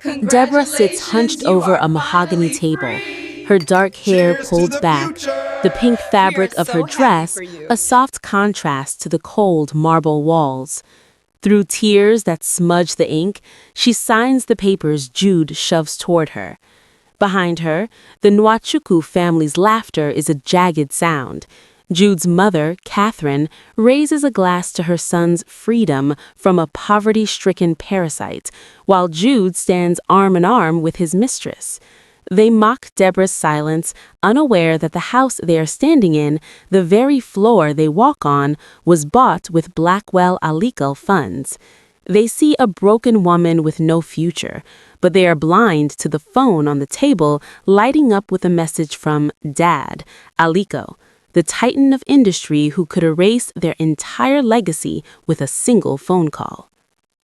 Deborah sits hunched Congratulations, you over a are mahogany finally table, her free! dark hair Cheers to pulled the back, the pink future! We are fabric of her so happy dress for you. a soft contrast to the cold marble walls. Through tears that smudge the ink, she signs the papers Jude shoves toward her. Behind her, the Nwachukwu family's laughter is a jagged sound. Jude's mother, Catherine, raises a glass to her son's freedom from a poverty-stricken parasite, while Jude stands arm in arm with his mistress. They mock Deborah's silence, unaware that the house they are standing in, the very floor they walk on, was bought with Blackwell Alikal funds. They see a broken woman with no future, but they are blind to the phone on the table lighting up with a message from Dad, Aliko, the titan of industry who could erase their entire legacy with a single phone call.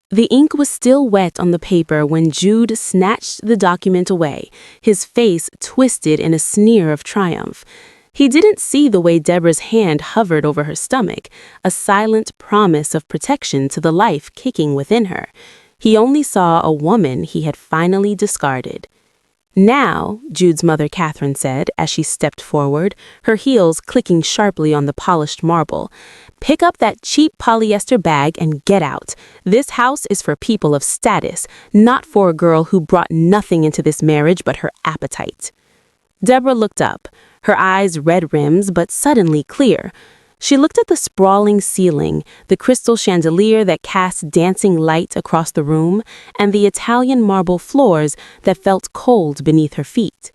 The ink was still wet on the paper when Jude snatched the document away, his face twisted in a sneer of triumph. He didn't see the way Deborah's hand hovered over her stomach, a silent promise of protection to the life kicking within her. He only saw a woman he had finally discarded. Now, Jude's mother Catherine said as she stepped forward, her heels clicking sharply on the polished marble, pick up that cheap polyester bag and get out. This house is for people of status, not for a girl who brought nothing into this marriage but her appetite. Deborah looked up, her eyes red rims but suddenly clear. She looked at the sprawling ceiling, the crystal chandelier that cast dancing light across the room, and the Italian marble floors that felt cold beneath her feet.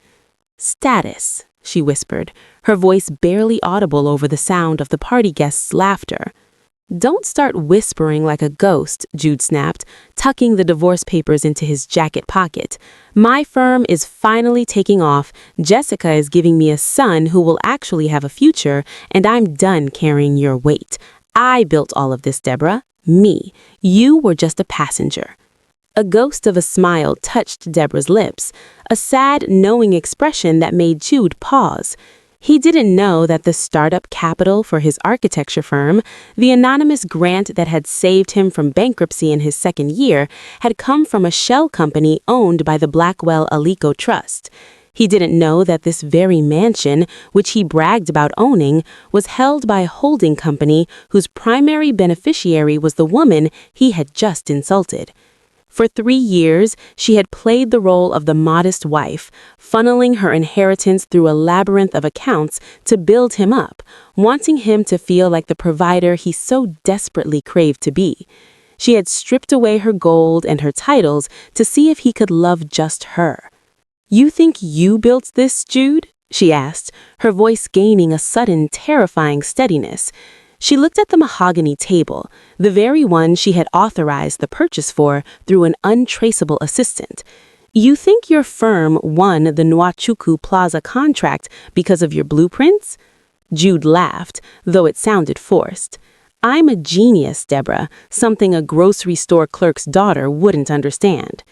Status, she whispered, her voice barely audible over the sound of the party guests' laughter. Don't start whispering like a ghost, Jude snapped, tucking the divorce papers into his jacket pocket. My firm is finally taking off. Jessica is giving me a son who will actually have a future, and I'm done carrying your weight. I built all of this, Deborah. Me. You were just a passenger. A ghost of a smile touched Deborah's lips, a sad, knowing expression that made Jude pause. He didn't know that the startup capital for his architecture firm, the anonymous grant that had saved him from bankruptcy in his second year, had come from a shell company owned by the Blackwell Aliko Trust. He didn't know that this very mansion, which he bragged about owning, was held by a holding company whose primary beneficiary was the woman he had just insulted. For 3 years, she had played the role of the modest wife, funneling her inheritance through a labyrinth of accounts to build him up, wanting him to feel like the provider he so desperately craved to be. She had stripped away her gold and her titles to see if he could love just her. You think you built this, Jude? She asked, her voice gaining a sudden, terrifying steadiness. She looked at the mahogany table, the very one she had authorized the purchase for through an untraceable assistant. You think your firm won the Nwachukwu Plaza contract because of your blueprints? Jude laughed, though it sounded forced. I'm a genius, Deborah, something a grocery store clerk's daughter wouldn't understand.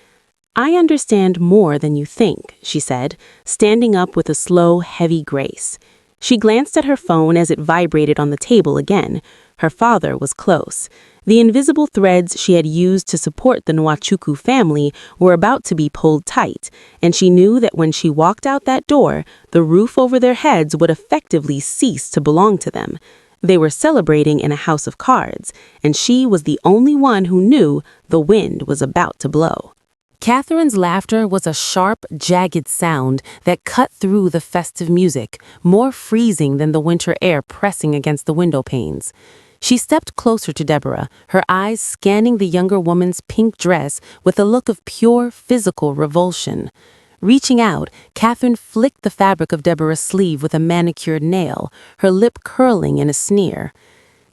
I understand more than you think, she said, standing up with a slow, heavy grace. She glanced at her phone as it vibrated on the table again. Her father was close. The invisible threads she had used to support the Nwachukwu family were about to be pulled tight, and she knew that when she walked out that door, the roof over their heads would effectively cease to belong to them. They were celebrating in a house of cards, and she was the only one who knew the wind was about to blow. Catherine's laughter was a sharp, jagged sound that cut through the festive music, more freezing than the winter air pressing against the window panes. She stepped closer to Deborah, her eyes scanning the younger woman's pink dress with a look of pure physical revulsion. Reaching out, Catherine flicked the fabric of Deborah's sleeve with a manicured nail, her lip curling in a sneer.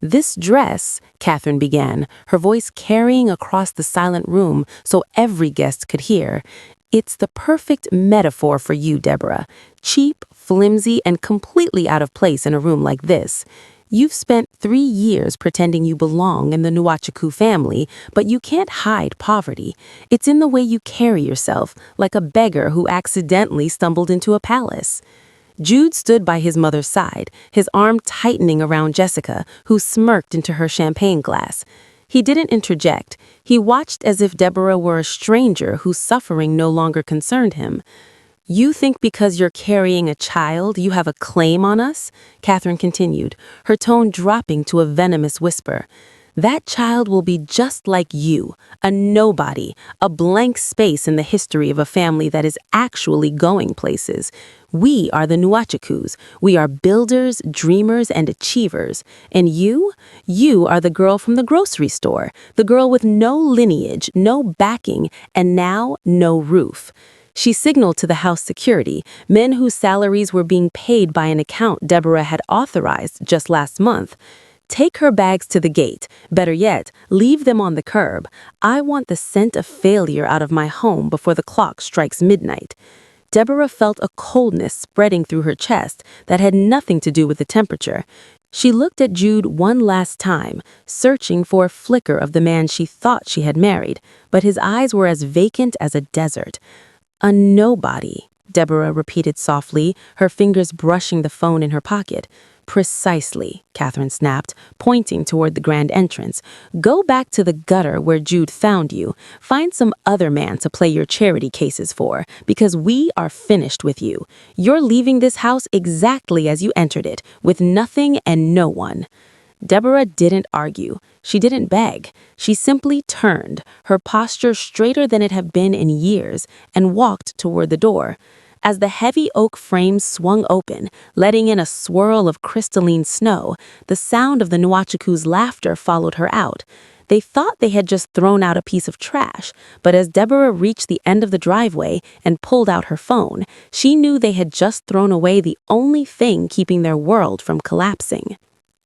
This dress, Catherine began, her voice carrying across the silent room so every guest could hear. It's the perfect metaphor for you, Deborah. Cheap, flimsy, and completely out of place in a room like this. You've spent 3 years pretending you belong in the Nwachukwu family, but you can't hide poverty. It's in the way you carry yourself, like a beggar who accidentally stumbled into a palace. Jude stood by his mother's side, his arm tightening around Jessica, who smirked into her champagne glass. He didn't interject. He watched as if Deborah were a stranger whose suffering no longer concerned him. "You think because you're carrying a child you have a claim on us?" Catherine continued, her tone dropping to a venomous whisper. "That child will be just like you, a nobody, a blank space in the history of a family that is actually going places. We are the Nwachukwus. We are builders, dreamers, and achievers. And you are the girl from the grocery store, the girl with no lineage, no backing, and now no roof." She signaled to the house security, men whose salaries were being paid by an account Deborah had authorized just last month. "Take her bags to the gate. Better yet, leave them on the curb. I want the scent of failure out of my home before the clock strikes midnight." Deborah felt a coldness spreading through her chest that had nothing to do with the temperature. She looked at Jude one last time, searching for a flicker of the man she thought she had married, but his eyes were as vacant as a desert. "A nobody," Deborah repeated softly, her fingers brushing the phone in her pocket. "Precisely," Catherine snapped, pointing toward the grand entrance. "Go back to the gutter where Jude found you. Find some other man to play your charity cases for, because we are finished with you. You're leaving this house exactly as you entered it, with nothing and no one." Deborah didn't argue. She didn't beg. She simply turned, her posture straighter than it had been in years, and walked toward the door. As the heavy oak frame swung open, letting in a swirl of crystalline snow, the sound of the Nwachukwu's laughter followed her out. They thought they had just thrown out a piece of trash, but as Deborah reached the end of the driveway and pulled out her phone, she knew they had just thrown away the only thing keeping their world from collapsing.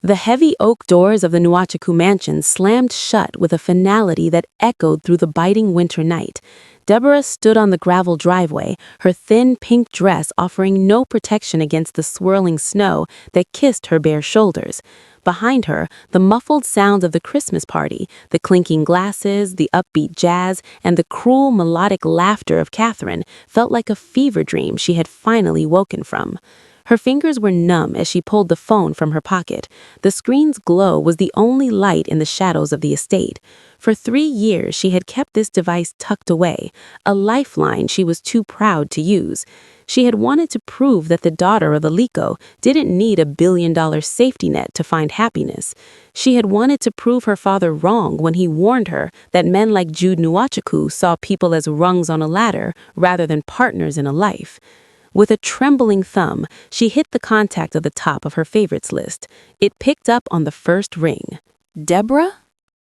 The heavy oak doors of the Nwachukwu mansion slammed shut with a finality that echoed through the biting winter night. Deborah stood on the gravel driveway, her thin pink dress offering no protection against the swirling snow that kissed her bare shoulders. Behind her, the muffled sounds of the Christmas party, the clinking glasses, the upbeat jazz, and the cruel melodic laughter of Catherine felt like a fever dream she had finally woken from. Her fingers were numb as she pulled the phone from her pocket. The screen's glow was the only light in the shadows of the estate. For 3 years, she had kept this device tucked away, a lifeline she was too proud to use. She had wanted to prove that the daughter of Aliko didn't need a billion-dollar safety net to find happiness. She had wanted to prove her father wrong when he warned her that men like Jude Nwachukwu saw people as rungs on a ladder rather than partners in a life. With a trembling thumb, she hit the contact at the top of her favorites list. It picked up on the first ring. "Deborah?"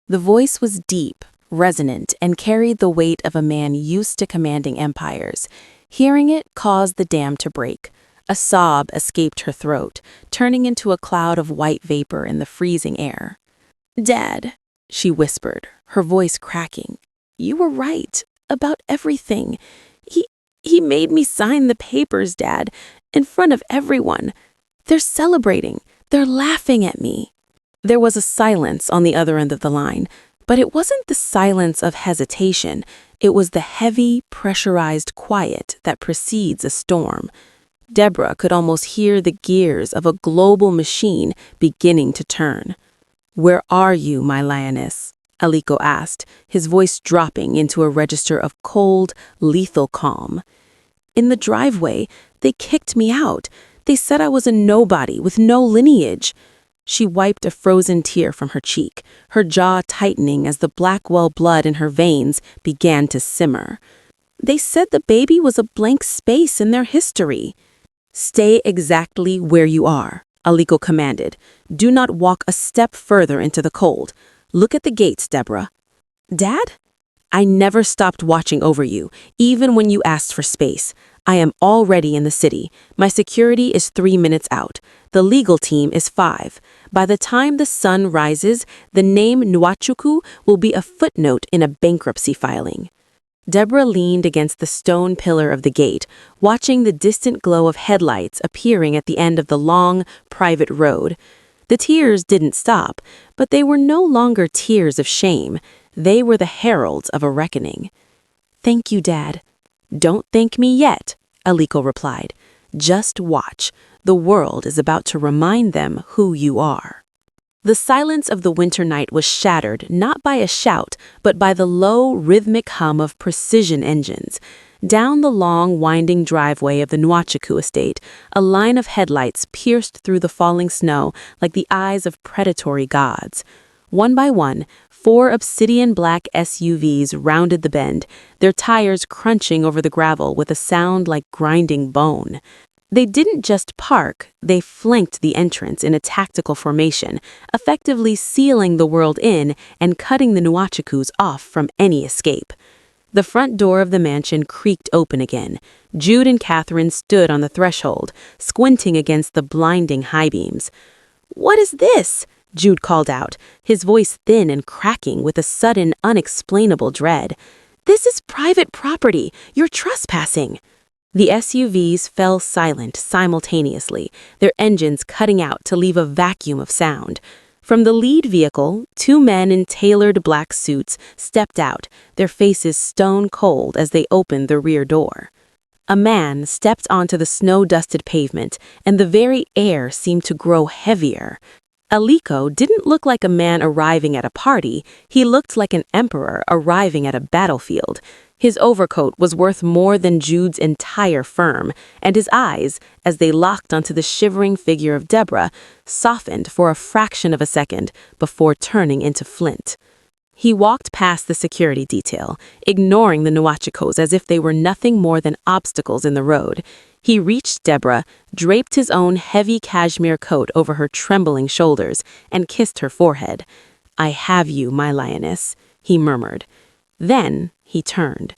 The voice was deep, resonant, and carried the weight of a man used to commanding empires. Hearing it caused the dam to break. A sob escaped her throat, turning into a cloud of white vapor in the freezing air. "Dad," she whispered, her voice cracking. "You were right about everything. He made me sign the papers, Dad, in front of everyone. They're celebrating. They're laughing at me." There was a silence on the other end of the line, but it wasn't the silence of hesitation. It was the heavy, pressurized quiet that precedes a storm. Deborah could almost hear the gears of a global machine beginning to turn. "Where are you, my lioness?" Aliko asked, his voice dropping into a register of cold, lethal calm. "In the driveway, they kicked me out. They said I was a nobody with no lineage." She wiped a frozen tear from her cheek, her jaw tightening as the Blackwell blood in her veins began to simmer. "They said the baby was a blank space in their history." "Stay exactly where you are," Aliko commanded. "Do not walk a step further into the cold. Look at the gates, Deborah." "Dad?" "I never stopped watching over you, even when you asked for space. I am already in the city. My security is 3 minutes out. The legal team is 5. By the time the sun rises, the name Nwachukwu will be a footnote in a bankruptcy filing." Deborah leaned against the stone pillar of the gate, watching the distant glow of headlights appearing at the end of the long, private road. The tears didn't stop, but they were no longer tears of shame. They were the heralds of a reckoning. "Thank you, Dad." "Don't thank me yet," Aliko replied. "Just watch. The world is about to remind them who you are." The silence of the winter night was shattered not by a shout, but by the low, rhythmic hum of precision engines. Down the long, winding driveway of the Nwachuku estate, a line of headlights pierced through the falling snow like the eyes of predatory gods. One by one, 4 obsidian-black SUVs rounded the bend, their tires crunching over the gravel with a sound like grinding bone. They didn't just park, they flanked the entrance in a tactical formation, effectively sealing the world in and cutting the Nwachukus off from any escape. The front door of the mansion creaked open again. Jude and Catherine stood on the threshold, squinting against the blinding high beams. "What is this?" Jude called out, his voice thin and cracking with a sudden, unexplainable dread. "This is private property. You're trespassing." The SUVs fell silent simultaneously, their engines cutting out to leave a vacuum of sound. From the lead vehicle, 2 men in tailored black suits stepped out, their faces stone cold as they opened the rear door. A man stepped onto the snow-dusted pavement, and the very air seemed to grow heavier. Aliko didn't look like a man arriving at a party, he looked like an emperor arriving at a battlefield. His overcoat was worth more than Jude's entire firm, and his eyes, as they locked onto the shivering figure of Deborah, softened for a fraction of a second before turning into flint. He walked past the security detail, ignoring the Nwachukos as if they were nothing more than obstacles in the road. He reached Deborah, draped his own heavy cashmere coat over her trembling shoulders, and kissed her forehead. "I have you, my lioness," he murmured. Then he turned.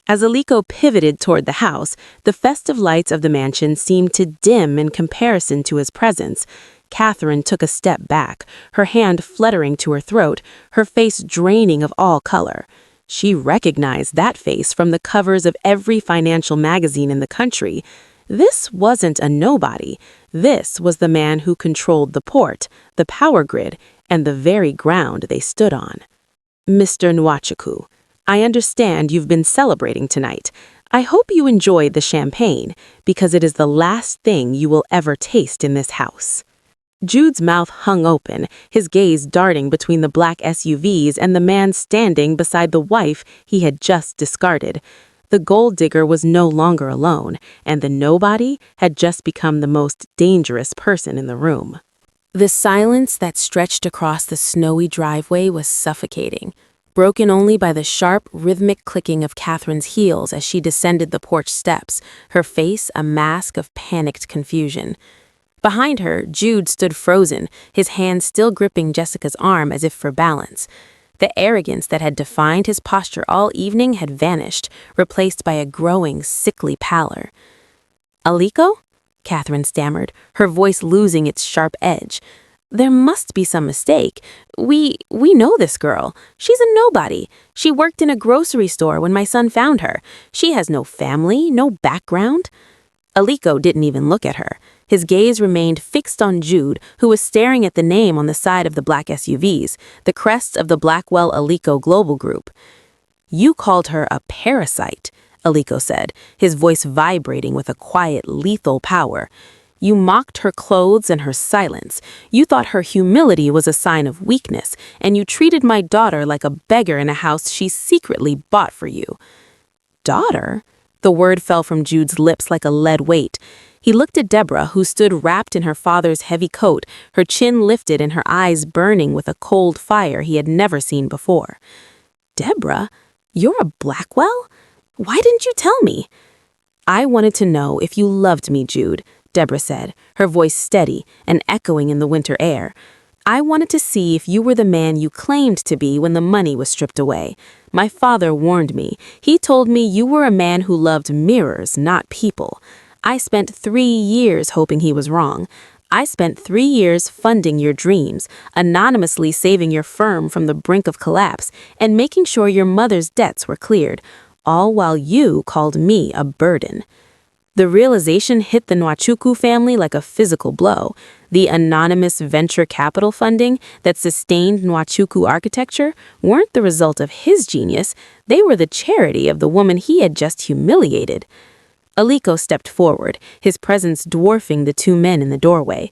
As Aliko pivoted toward the house, the festive lights of the mansion seemed to dim in comparison to his presence. Catherine took a step back, her hand fluttering to her throat, her face draining of all color. She recognized that face from the covers of every financial magazine in the country. This wasn't a nobody. This was the man who controlled the port, the power grid, and the very ground they stood on. "Mr. Nwachuku, I understand you've been celebrating tonight. I hope you enjoyed the champagne, because it is the last thing you will ever taste in this house." Jude's mouth hung open, his gaze darting between the black SUVs and the man standing beside the wife he had just discarded. The gold digger was no longer alone, and the nobody had just become the most dangerous person in the room. The silence that stretched across the snowy driveway was suffocating, broken only by the sharp, rhythmic clicking of Catherine's heels as she descended the porch steps, her face a mask of panicked confusion. Behind her, Jude stood frozen, his hand still gripping Jessica's arm as if for balance. The arrogance that had defined his posture all evening had vanished, replaced by a growing, sickly pallor. "Aliko?" Catherine stammered, her voice losing its sharp edge. "There must be some mistake. We know this girl. She's a nobody. She worked in a grocery store when my son found her. She has no family, no background." Aliko didn't even look at her. His gaze remained fixed on Jude, who was staring at the name on the side of the black SUVs, the crest of the Blackwell Aliko Global Group. "You called her a parasite," Aliko said, his voice vibrating with a quiet, lethal power. "You mocked her clothes and her silence. You thought her humility was a sign of weakness, and you treated my daughter like a beggar in a house she secretly bought for you." "Daughter?" The word fell from Jude's lips like a lead weight. He looked at Deborah, who stood wrapped in her father's heavy coat, her chin lifted and her eyes burning with a cold fire he had never seen before. "Deborah, you're a Blackwell? Why didn't you tell me?" "I wanted to know if you loved me, Jude," Deborah said, her voice steady and echoing in the winter air. "I wanted to see if you were the man you claimed to be when the money was stripped away. My father warned me. He told me you were a man who loved mirrors, not people. I spent 3 years hoping he was wrong. I spent 3 years funding your dreams, anonymously saving your firm from the brink of collapse, and making sure your mother's debts were cleared, all while you called me a burden." The realization hit the Nwachuku family like a physical blow. The anonymous venture capital funding that sustained Nwachuku architecture weren't the result of his genius, they were the charity of the woman he had just humiliated. Aliko stepped forward, his presence dwarfing the 2 men in the doorway.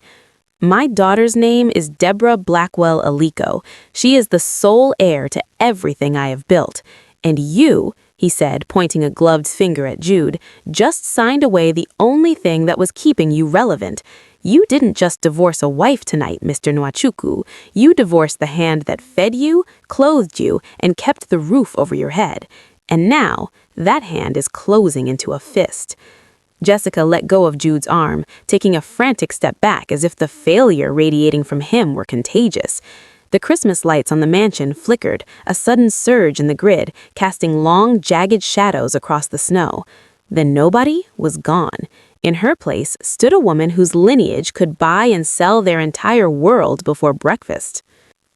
My daughter's name is Deborah Blackwell Aliko. She is the sole heir to everything I have built. And you, he said, pointing a gloved finger at Jude, just signed away the only thing that was keeping you relevant. You didn't just divorce a wife tonight, Mr. Nwachukwu. You divorced the hand that fed you, clothed you, and kept the roof over your head. And now, that hand is closing into a fist. Jessica let go of Jude's arm, taking a frantic step back as if the failure radiating from him were contagious. The Christmas lights on the mansion flickered, a sudden surge in the grid, casting long, jagged shadows across the snow. Then nobody was gone. In her place stood a woman whose lineage could buy and sell their entire world before breakfast.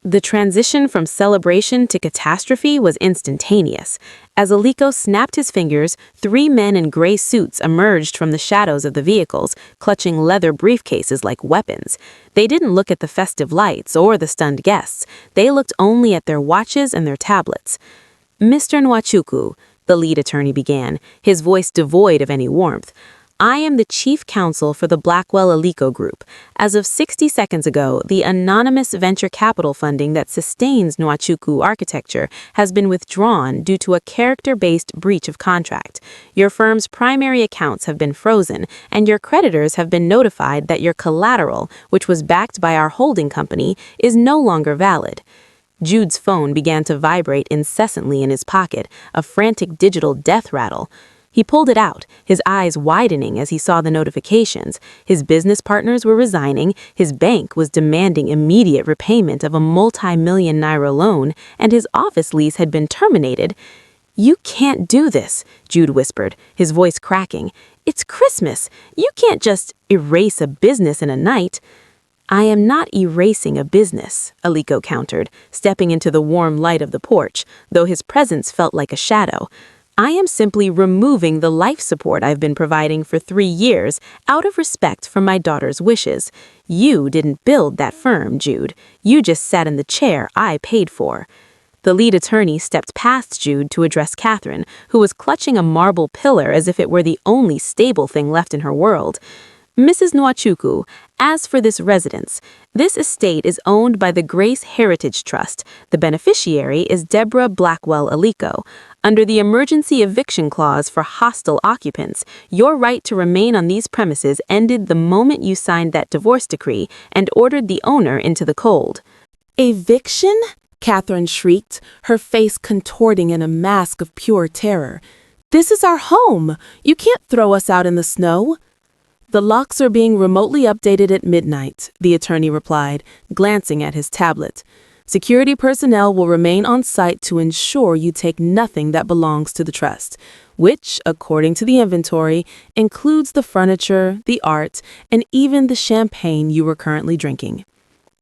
The transition from celebration to catastrophe was instantaneous. As Aliko snapped his fingers, 3 men in gray suits emerged from the shadows of the vehicles, clutching leather briefcases like weapons. They didn't look at the festive lights or the stunned guests. They looked only at their watches and their tablets. "Mr. Nwachukwu," the lead attorney began, his voice devoid of any warmth, "I am the chief counsel for the Blackwell Aliko Group. As of 60 seconds ago, the anonymous venture capital funding that sustains Nwachukwu architecture has been withdrawn due to a character-based breach of contract. Your firm's primary accounts have been frozen, and your creditors have been notified that your collateral, which was backed by our holding company, is no longer valid." Jude's phone began to vibrate incessantly in his pocket, a frantic digital death rattle. He pulled it out, his eyes widening as he saw the notifications. His business partners were resigning, his bank was demanding immediate repayment of a multi-million naira loan, and his office lease had been terminated. "You can't do this," Jude whispered, his voice cracking. "It's Christmas. You can't just erase a business in a night." "I am not erasing a business," Aliko countered, stepping into the warm light of the porch, though his presence felt like a shadow. "I am simply removing the life support I've been providing for 3 years out of respect for my daughter's wishes. You didn't build that firm, Jude. You just sat in the chair I paid for." The lead attorney stepped past Jude to address Catherine, who was clutching a marble pillar as if it were the only stable thing left in her world. "Mrs. Nwachukwu, as for this residence, this estate is owned by the Grace Heritage Trust. The beneficiary is Deborah Blackwell Aliko. Under the emergency eviction clause for hostile occupants, your right to remain on these premises ended the moment you signed that divorce decree and ordered the owner into the cold." "Eviction?" Catherine shrieked, her face contorting in a mask of pure terror. "This is our home. You can't throw us out in the snow." "The locks are being remotely updated at midnight," the attorney replied, glancing at his tablet. "Security personnel will remain on site to ensure you take nothing that belongs to the trust, which, according to the inventory, includes the furniture, the art, and even the champagne you were currently drinking."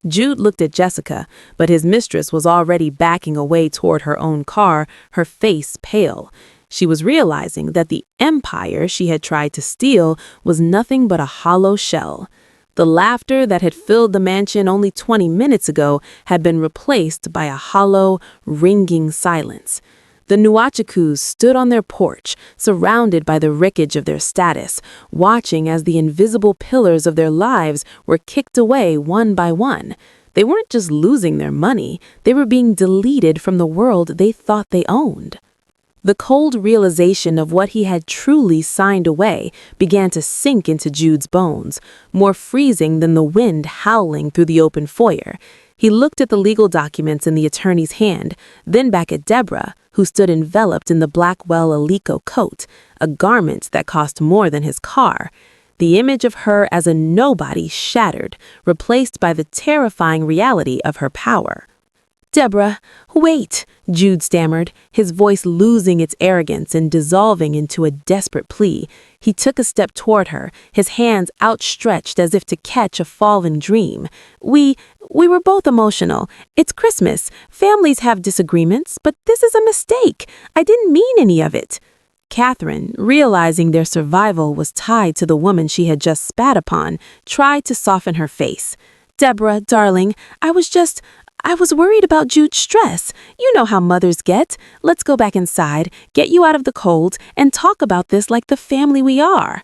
Jude looked at Jessica, but his mistress was already backing away toward her own car, her face pale. She was realizing that the empire she had tried to steal was nothing but a hollow shell. The laughter that had filled the mansion only 20 minutes ago had been replaced by a hollow, ringing silence. The Nwachukwus stood on their porch, surrounded by the wreckage of their status, watching as the invisible pillars of their lives were kicked away one by one. They weren't just losing their money, they were being deleted from the world they thought they owned. The cold realization of what he had truly signed away began to sink into Jude's bones, more freezing than the wind howling through the open foyer. He looked at the legal documents in the attorney's hand, then back at Deborah, who stood enveloped in the Blackwell Aliko coat, a garment that cost more than his car. The image of her as a nobody shattered, replaced by the terrifying reality of her power. "Deborah, wait," Jude stammered, his voice losing its arrogance and dissolving into a desperate plea. He took a step toward her, his hands outstretched as if to catch a fallen dream. We were both emotional. It's Christmas. Families have disagreements, but this is a mistake. I didn't mean any of it." Catherine, realizing their survival was tied to the woman she had just spat upon, tried to soften her face. "Deborah, darling, I was worried about Jude's stress. You know how mothers get. Let's go back inside, get you out of the cold, and talk about this like the family we are."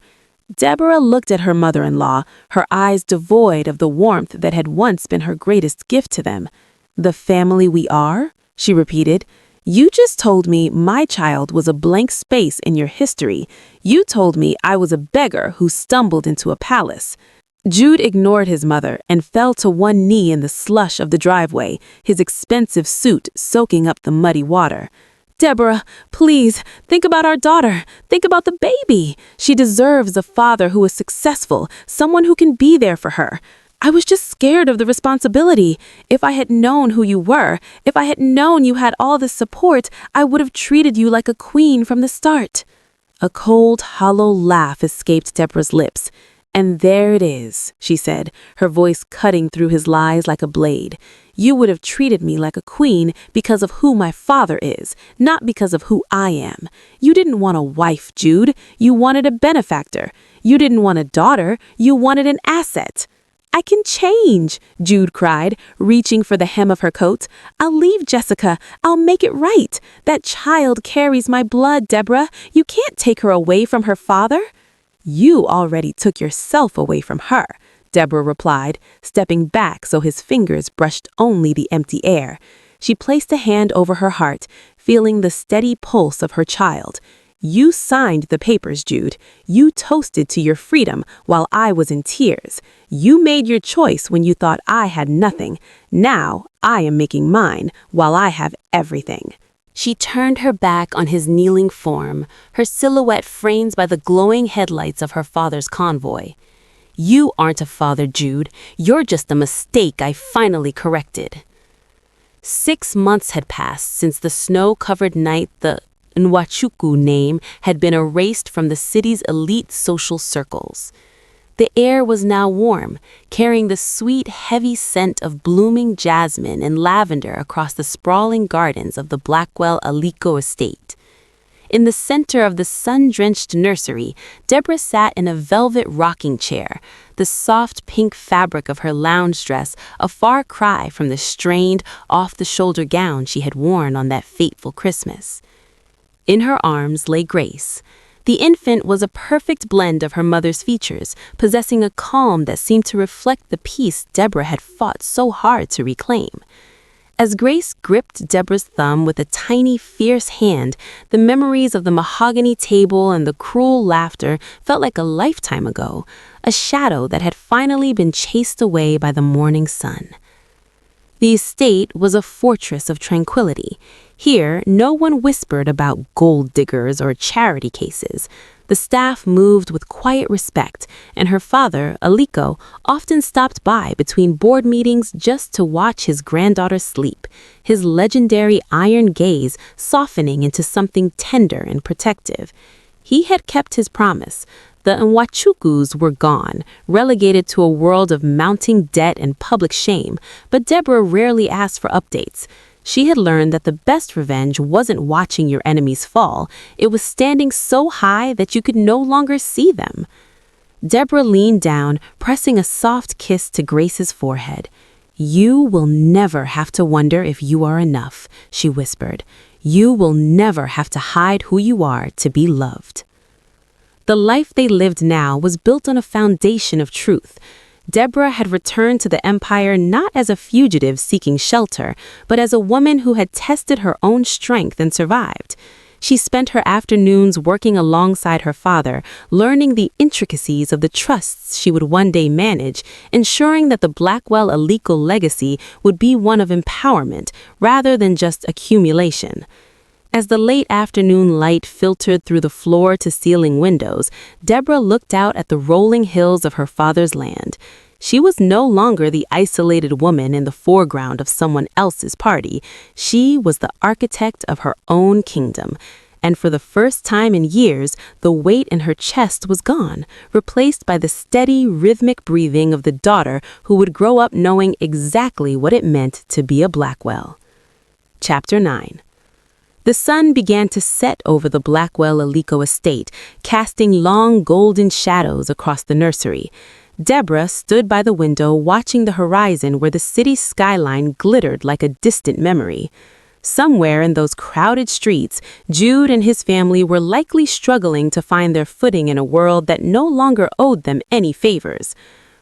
Deborah looked at her mother-in-law, her eyes devoid of the warmth that had once been her greatest gift to them. "The family we are?" she repeated. "You just told me my child was a blank space in your history. You told me I was a beggar who stumbled into a palace." Jude ignored his mother and fell to one knee in the slush of the driveway, his expensive suit soaking up the muddy water. "Deborah, please, think about our daughter. Think about the baby. She deserves a father who is successful, someone who can be there for her. I was just scared of the responsibility. If I had known who you were, if I had known you had all this support, I would have treated you like a queen from the start." A cold, hollow laugh escaped Deborah's lips. "And there it is," she said, her voice cutting through his lies like a blade. "You would have treated me like a queen because of who my father is, not because of who I am. You didn't want a wife, Jude. You wanted a benefactor. You didn't want a daughter. You wanted an asset." "I can change," Jude cried, reaching for the hem of her coat. "I'll leave Jessica. I'll make it right. That child carries my blood, Deborah. You can't take her away from her father." "You already took yourself away from her," Deborah replied, stepping back so his fingers brushed only the empty air. She placed a hand over her heart, feeling the steady pulse of her child. "You signed the papers, Jude. You toasted to your freedom while I was in tears. You made your choice when you thought I had nothing. Now I am making mine while I have everything." She turned her back on his kneeling form, her silhouette framed by the glowing headlights of her father's convoy. "You aren't a father, Jude. You're just a mistake I finally corrected." 6 months had passed since the snow-covered night the Nwachuku name had been erased from the city's elite social circles. The air was now warm, carrying the sweet, heavy scent of blooming jasmine and lavender across the sprawling gardens of the Blackwell Aliko estate. In the center of the sun-drenched nursery, Deborah sat in a velvet rocking chair, the soft pink fabric of her lounge dress a far cry from the strained, off-the-shoulder gown she had worn on that fateful Christmas. In her arms lay Grace. The infant was a perfect blend of her mother's features, possessing a calm that seemed to reflect the peace Deborah had fought so hard to reclaim. As Grace gripped Deborah's thumb with a tiny, fierce hand, the memories of the mahogany table and the cruel laughter felt like a lifetime ago, a shadow that had finally been chased away by the morning sun. The estate was a fortress of tranquility. Here, no one whispered about gold diggers or charity cases. The staff moved with quiet respect, and her father, Aliko, often stopped by between board meetings just to watch his granddaughter sleep, his legendary iron gaze softening into something tender and protective. He had kept his promise. The Nwachukus were gone, relegated to a world of mounting debt and public shame, but Deborah rarely asked for updates. She had learned that the best revenge wasn't watching your enemies fall, it was standing so high that you could no longer see them. Deborah leaned down, pressing a soft kiss to Grace's forehead. "You will never have to wonder if you are enough," she whispered. "You will never have to hide who you are to be loved." The life they lived now was built on a foundation of truth. Deborah had returned to the empire not as a fugitive seeking shelter, but as a woman who had tested her own strength and survived. She spent her afternoons working alongside her father, learning the intricacies of the trusts she would one day manage, ensuring that the Blackwell Aliko legacy would be one of empowerment rather than just accumulation. As the late afternoon light filtered through the floor-to-ceiling windows, Deborah looked out at the rolling hills of her father's land. She was no longer the isolated woman in the foreground of someone else's party. She was the architect of her own kingdom. And for the first time in years, the weight in her chest was gone, replaced by the steady, rhythmic breathing of the daughter who would grow up knowing exactly what it meant to be a Blackwell. Chapter 9. The sun began to set over the Blackwell Aliko estate, casting long golden shadows across the nursery. Deborah stood by the window watching the horizon where the city's skyline glittered like a distant memory. Somewhere in those crowded streets, Jude and his family were likely struggling to find their footing in a world that no longer owed them any favors.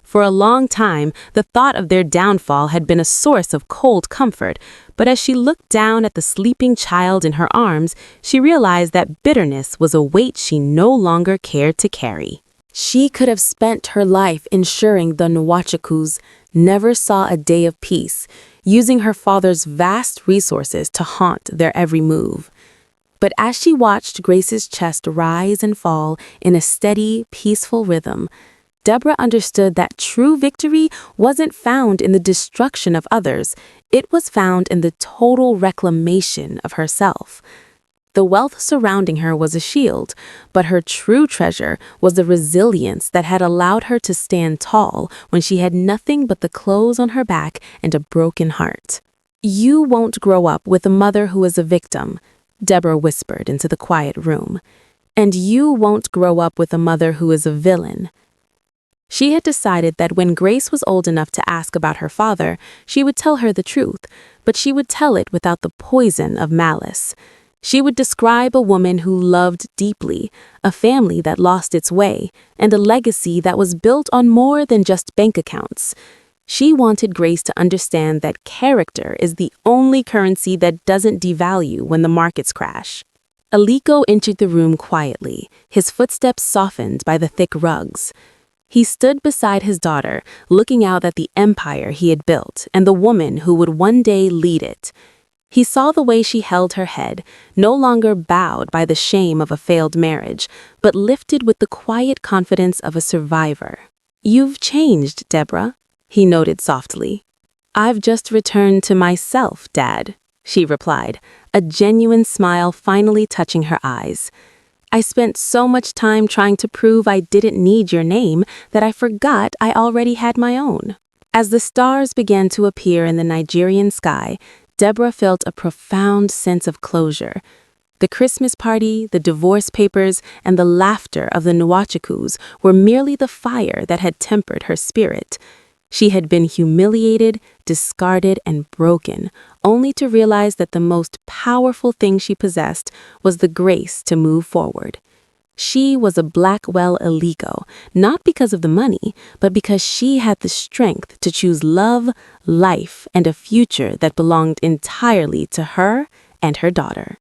For a long time, the thought of their downfall had been a source of cold comfort, but as she looked down at the sleeping child in her arms, she realized that bitterness was a weight she no longer cared to carry. She could have spent her life ensuring the Nwachukwus never saw a day of peace, using her father's vast resources to haunt their every move. But as she watched Grace's chest rise and fall in a steady, peaceful rhythm, Deborah understood that true victory wasn't found in the destruction of others, it was found in the total reclamation of herself. The wealth surrounding her was a shield, but her true treasure was the resilience that had allowed her to stand tall when she had nothing but the clothes on her back and a broken heart. "You won't grow up with a mother who is a victim," Deborah whispered into the quiet room. "And you won't grow up with a mother who is a villain." She had decided that when Grace was old enough to ask about her father, she would tell her the truth, but she would tell it without the poison of malice. She would describe a woman who loved deeply, a family that lost its way, and a legacy that was built on more than just bank accounts. She wanted Grace to understand that character is the only currency that doesn't devalue when the markets crash. Aliko entered the room quietly, his footsteps softened by the thick rugs. He stood beside his daughter, looking out at the empire he had built and the woman who would one day lead it. He saw the way she held her head, no longer bowed by the shame of a failed marriage, but lifted with the quiet confidence of a survivor. "You've changed, Deborah," he noted softly. "I've just returned to myself, Dad," she replied, a genuine smile finally touching her eyes. "I spent so much time trying to prove I didn't need your name that I forgot I already had my own." As the stars began to appear in the Nigerian sky, Deborah felt a profound sense of closure. The Christmas party, the divorce papers, and the laughter of the Nwachukwus were merely the fire that had tempered her spirit. She had been humiliated, discarded, and broken, only to realize that the most powerful thing she possessed was the grace to move forward. She was a Blackwell Aliko, not because of the money, but because she had the strength to choose love, life, and a future that belonged entirely to her and her daughter.